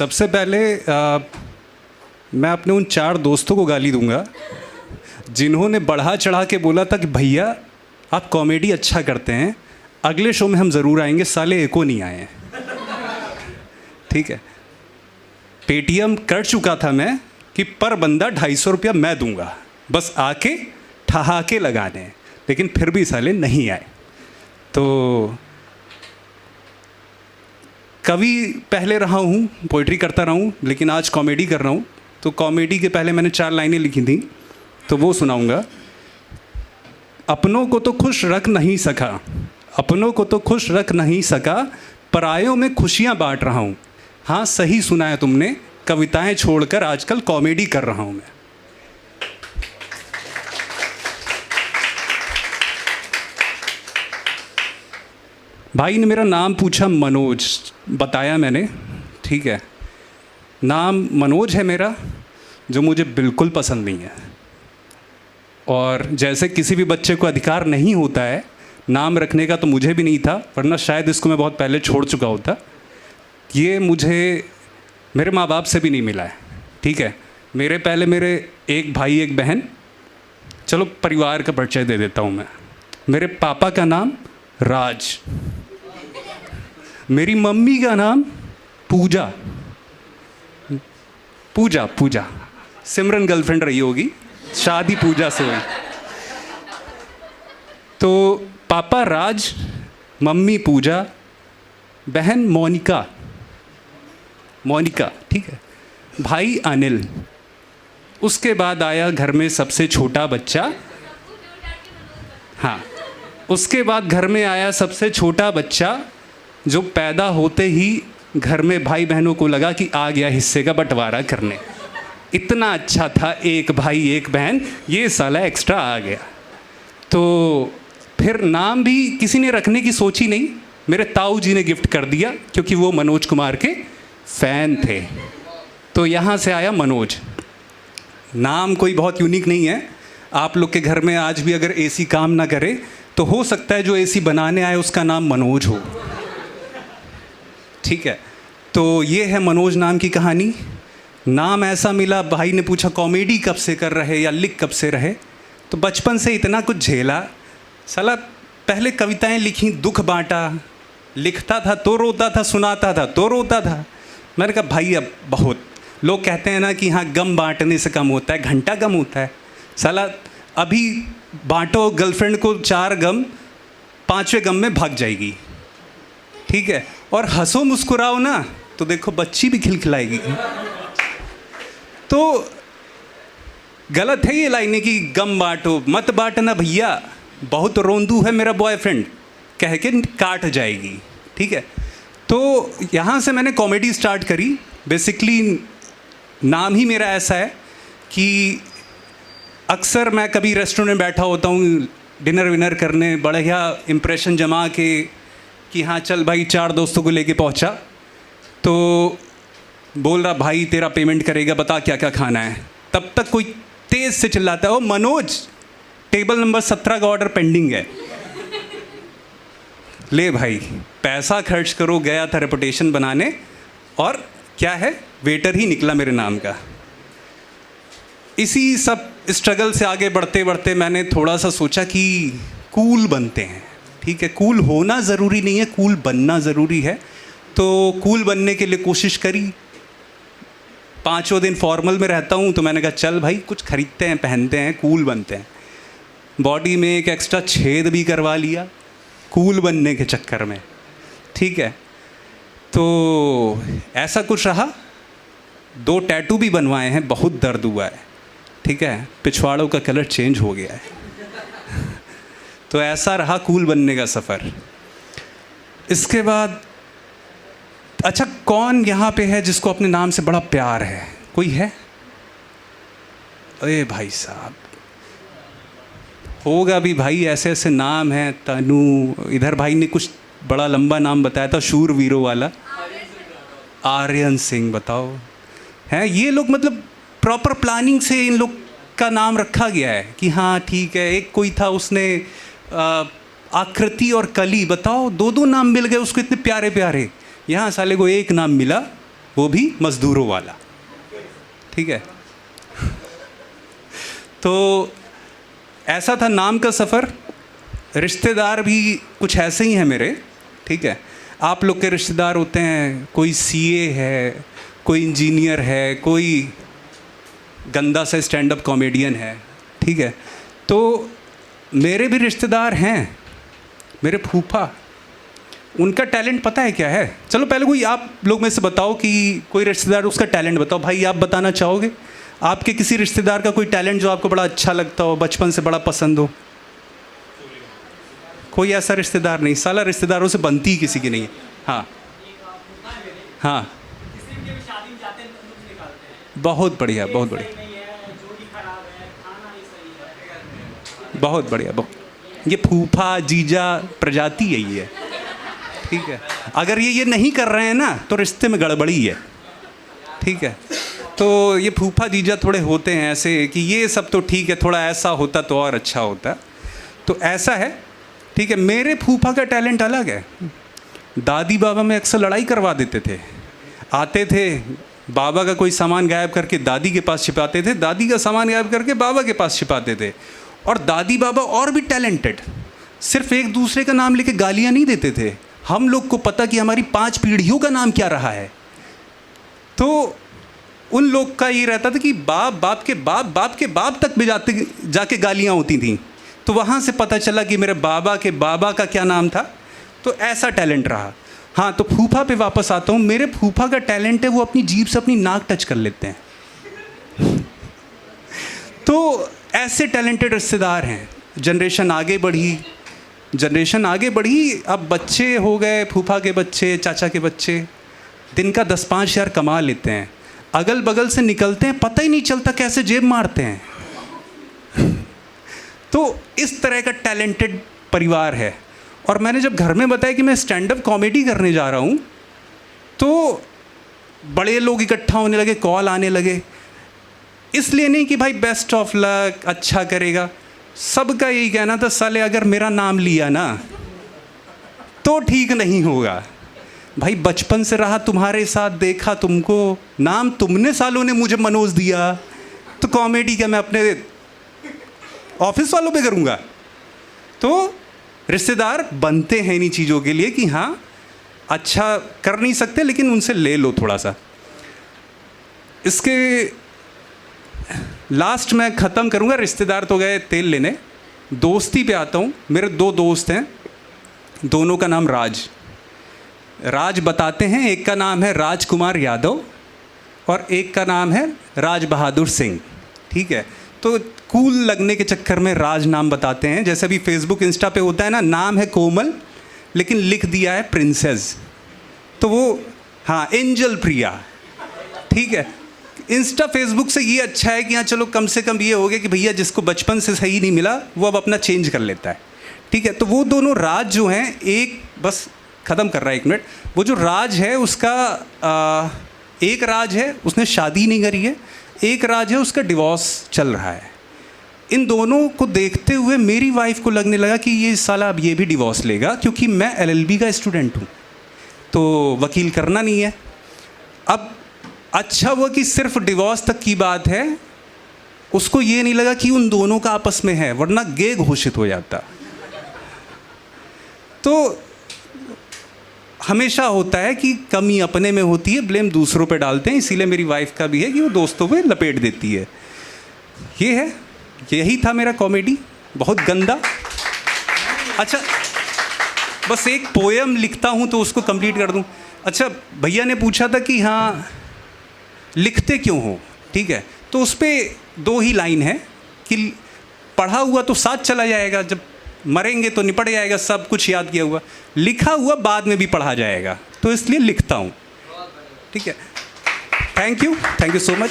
सबसे पहले मैं अपने उन 4 दोस्तों को गाली दूंगा जिन्होंने बढ़ा चढ़ा के बोला था कि भैया आप कॉमेडी अच्छा करते हैं, अगले शो में हम ज़रूर आएंगे। साले एको नहीं आए हैं। ठीक है, पेटीएम कर चुका था मैं कि पर बंदा 250 रुपया मैं दूंगा, बस आके ठहाके लगाने, लेकिन फिर भी साले नहीं आए। तो कवि पहले रहा हूँ, पोइट्री करता रहा हूँ, लेकिन आज कॉमेडी कर रहा हूँ। तो कॉमेडी के पहले मैंने 4 लाइनें लिखी थी, तो वो सुनाऊंगा। अपनों को तो खुश रख नहीं सका, अपनों को तो खुश रख नहीं सका, परायों में खुशियाँ बांट रहा हूँ। हाँ सही सुना है तुमने, कविताएं छोड़कर आजकल कॉमेडी कर रहा हूँ मैं। भाई ने मेरा नाम पूछा, मनोज बताया मैंने। ठीक है, नाम मनोज है मेरा, जो मुझे बिल्कुल पसंद नहीं है। और जैसे किसी भी बच्चे को अधिकार नहीं होता है नाम रखने का, तो मुझे भी नहीं था, वरना शायद इसको मैं बहुत पहले छोड़ चुका होता। ये मुझे मेरे माँ बाप से भी नहीं मिला है। ठीक है, मेरे पहले मेरे एक भाई एक बहन, चलो परिवार का परिचय दे देता हूँ मैं। मेरे पापा का नाम राज, मेरी मम्मी का नाम पूजा। पूजा पूजा सिमरन गर्लफ्रेंड रही होगी, शादी पूजा से हुई। तो पापा राज, मम्मी पूजा, बहन मोनिका। मोनिका, ठीक है। भाई अनिल। उसके बाद आया घर में सबसे छोटा बच्चा। हाँ, उसके बाद घर में आया सबसे छोटा बच्चा, जो पैदा होते ही घर में भाई बहनों को लगा कि आ गया हिस्से का बंटवारा करने। इतना अच्छा था, एक भाई एक बहन, ये साला एक्स्ट्रा आ गया। तो फिर नाम भी किसी ने रखने की सोची नहीं, मेरे ताऊ जी ने गिफ्ट कर दिया, क्योंकि वो मनोज कुमार के फ़ैन थे। तो यहाँ से आया मनोज। नाम कोई बहुत यूनिक नहीं है। आप लोग के घर में आज भी अगर एसी काम ना करे, तो हो सकता है जो एसी बनाने आए उसका नाम मनोज हो। ठीक है, तो ये है मनोज नाम की कहानी। नाम ऐसा मिला, भाई ने पूछा कॉमेडी कब से कर रहे या लिख कब से रहे, तो बचपन से इतना कुछ झेला। साला पहले कविताएं लिखी, दुख बांटा, लिखता था तो रोता था, सुनाता था तो रोता था। मैंने कहा भाई अब बहुत, लोग कहते हैं ना कि हाँ गम बांटने से कम होता है, घंटा कम होता है। साला अभी बांटो गर्लफ्रेंड को 4 गम, 5वें गम में भाग जाएगी। ठीक है, और हंसो मुस्कुराओ ना, तो देखो बच्ची भी खिलखिलाएगी। तो गलत है ये लाइनें कि गम बांटो, मत बांटना भैया, बहुत रोंदू है मेरा बॉयफ्रेंड, कह के काट जाएगी। ठीक है, तो यहाँ से मैंने कॉमेडी स्टार्ट करी। बेसिकली नाम ही मेरा ऐसा है कि अक्सर मैं कभी रेस्टोरेंट में बैठा होता हूँ डिनर विनर करने, बढ़िया इम्प्रेशन जमा के कि हाँ चल भाई 4 दोस्तों को लेके पहुँचा, तो बोल रहा भाई तेरा पेमेंट करेगा, बता क्या क्या खाना है। तब तक कोई तेज़ से चिल्लाता है, ओ मनोज टेबल नंबर 17 का ऑर्डर पेंडिंग है। ले भाई पैसा खर्च करो, गया था रेपुटेशन बनाने, और क्या है, वेटर ही निकला मेरे नाम का। इसी सब स्ट्रगल से आगे बढ़ते बढ़ते मैंने थोड़ा सा सोचा कि कूल बनते हैं। ठीक है, कूल होना ज़रूरी नहीं है, कूल बनना ज़रूरी है। तो कूल बनने के लिए कोशिश करी। 5वें दिन फॉर्मल में रहता हूँ, तो मैंने कहा चल भाई कुछ खरीदते हैं, पहनते हैं, कूल बनते हैं। बॉडी में एक एक्स्ट्रा छेद भी करवा लिया कूल बनने के चक्कर में। ठीक है, तो ऐसा कुछ रहा। 2 टैटू भी बनवाए हैं, बहुत दर्द हुआ है। ठीक है, पिछवाड़ों का कलर चेंज हो गया है। तो ऐसा रहा कूल बनने का सफ़र। इसके बाद अच्छा, कौन यहाँ पे है जिसको अपने नाम से बड़ा प्यार है? कोई है? अरे भाई साहब, होगा भी भाई, ऐसे ऐसे नाम हैं। तनु, इधर भाई ने कुछ बड़ा लंबा नाम बताया था, शूरवीरों वाला, आर्यन सिंह। बताओ, हैं ये लोग, मतलब प्रॉपर प्लानिंग से इन लोग का नाम रखा गया है कि हाँ ठीक है। एक कोई था, उसने आकृति और कली, बताओ 2-2 नाम मिल गए उसको, इतने प्यारे प्यारे। यहाँ साले को एक नाम मिला, वो भी मज़दूरों वाला, ठीक है। तो ऐसा था नाम का सफ़र। रिश्तेदार भी कुछ ऐसे ही हैं मेरे, ठीक है। आप लोग के रिश्तेदार होते हैं, कोई सीए है, कोई इंजीनियर है, कोई गंदा सा स्टैंड अप कॉमेडियन है, ठीक है। तो मेरे भी रिश्तेदार हैं, मेरे फूफा, उनका टैलेंट पता है क्या है? चलो पहले कोई आप लोग में से बताओ कि कोई रिश्तेदार उसका टैलेंट बताओ। भाई आप बताना चाहोगे आपके किसी रिश्तेदार का कोई टैलेंट जो आपको बड़ा अच्छा लगता हो, बचपन से बड़ा पसंद हो? कोई ऐसा रिश्तेदार नहीं, साला रिश्तेदारों से बनती ही किसी की नहीं है। हाँ हाँ, बहुत बढ़िया, बहुत बढ़िया, बहुत बढ़िया। ये फूफा जीजा प्रजाति यही है, ठीक है। अगर ये नहीं कर रहे हैं ना तो रिश्ते में गड़बड़ी है, ठीक है। तो ये फूफा जीजा थोड़े होते हैं ऐसे कि ये सब तो ठीक है, थोड़ा ऐसा होता तो और अच्छा होता। तो ऐसा है, ठीक है। मेरे फूफा का टैलेंट अलग है। दादी बाबा में अक्सर लड़ाई करवा देते थे। आते थे, बाबा का कोई सामान गायब करके दादी के पास छिपाते थे, दादी का सामान गायब करके बाबा के पास छिपाते थे। और दादी बाबा और भी टैलेंटेड, सिर्फ एक दूसरे का नाम लेके गालियाँ नहीं देते थे। हम लोग को पता कि हमारी 5 पीढ़ियों का नाम क्या रहा है। तो उन लोग का ये रहता था कि बाप बाप के बाप बाप के बाप तक भी जाके गालियाँ होती थीं। तो वहाँ से पता चला कि मेरे बाबा के बाबा का क्या नाम था। तो ऐसा टैलेंट रहा। हाँ, तो फूफा पे वापस आता हूँ। मेरे फूफा का टैलेंट है वो अपनी जीभ से अपनी नाक टच कर लेते हैं। तो ऐसे टैलेंटेड रिश्तेदार हैं। जनरेशन आगे बढ़ी, जनरेशन आगे बढ़ी, अब बच्चे हो गए, फूफा के बच्चे, चाचा के बच्चे दिन का 10-5 हज़ार कमा लेते हैं। अगल बगल से निकलते हैं, पता ही नहीं चलता कैसे जेब मारते हैं। तो इस तरह का टैलेंटेड परिवार है। और मैंने जब घर में बताया कि मैं स्टैंड अप कॉमेडी करने जा रहा हूँ, तो बड़े लोग इकट्ठा होने लगे, कॉल आने लगे। इसलिए नहीं कि भाई बेस्ट ऑफ लक, अच्छा करेगा। सबका यही कहना था, साले अगर मेरा नाम लिया ना तो ठीक नहीं होगा। भाई बचपन से रहा तुम्हारे साथ, देखा तुमको, नाम तुमने सालों ने मुझे मनोज दिया, तो कॉमेडी क्या मैं अपने ऑफिस वालों पे करूँगा? तो रिश्तेदार बनते हैं इन्हीं चीज़ों के लिए कि हाँ अच्छा कर नहीं सकते लेकिन उनसे ले लो थोड़ा सा। इसके लास्ट में ख़त्म करूँगा। रिश्तेदार तो गए तेल लेने, दोस्ती पे आता हूँ। मेरे 2 दोस्त हैं, दोनों का नाम राज बताते हैं। एक का नाम है राजकुमार यादव और एक का नाम है राज बहादुर सिंह, ठीक है। तो कूल लगने के चक्कर में राज नाम बताते हैं। जैसे अभी फेसबुक इंस्टा पे होता है ना, नाम है कोमल लेकिन लिख दिया है प्रिंसेस, तो वो हाँ एंजल प्रिया, ठीक है। इंस्टा फेसबुक से ये अच्छा है कि हाँ चलो कम से कम ये हो गया कि भैया जिसको बचपन से सही नहीं मिला वो अब अपना चेंज कर लेता है, ठीक है। तो वो दोनों राज जो हैं, एक बस ख़त्म कर रहा है 1 मिनट। वो जो राज है उसका एक राज है उसने शादी नहीं करी है, एक राज है उसका डिवोर्स चल रहा है। इन दोनों को देखते हुए मेरी वाइफ को लगने लगा कि ये साला अब ये भी डिवोर्स लेगा, क्योंकि मैं LLB का स्टूडेंट हूँ तो वकील करना नहीं है। अब अच्छा हुआ कि सिर्फ डिवोर्स तक की बात है, उसको ये नहीं लगा कि उन दोनों का आपस में है, वरना गे घोषित हो जाता। तो हमेशा होता है कि कमी अपने में होती है, ब्लेम दूसरों पे डालते हैं। इसीलिए मेरी वाइफ का भी है कि वो दोस्तों पे लपेट देती है। ये है, यही था मेरा कॉमेडी, बहुत गंदा। अच्छा बस एक पोएम लिखता हूँ तो उसको कंप्लीट कर दूँ। अच्छा भैया ने पूछा था कि हाँ लिखते क्यों हो, ठीक है। तो उस पर 2 ही लाइन है कि पढ़ा हुआ तो साथ चला जाएगा, जब मरेंगे तो निपट जाएगा सब कुछ याद किया हुआ, लिखा हुआ बाद में भी पढ़ा जाएगा, तो इसलिए लिखता हूँ, ठीक है। Thank you so much.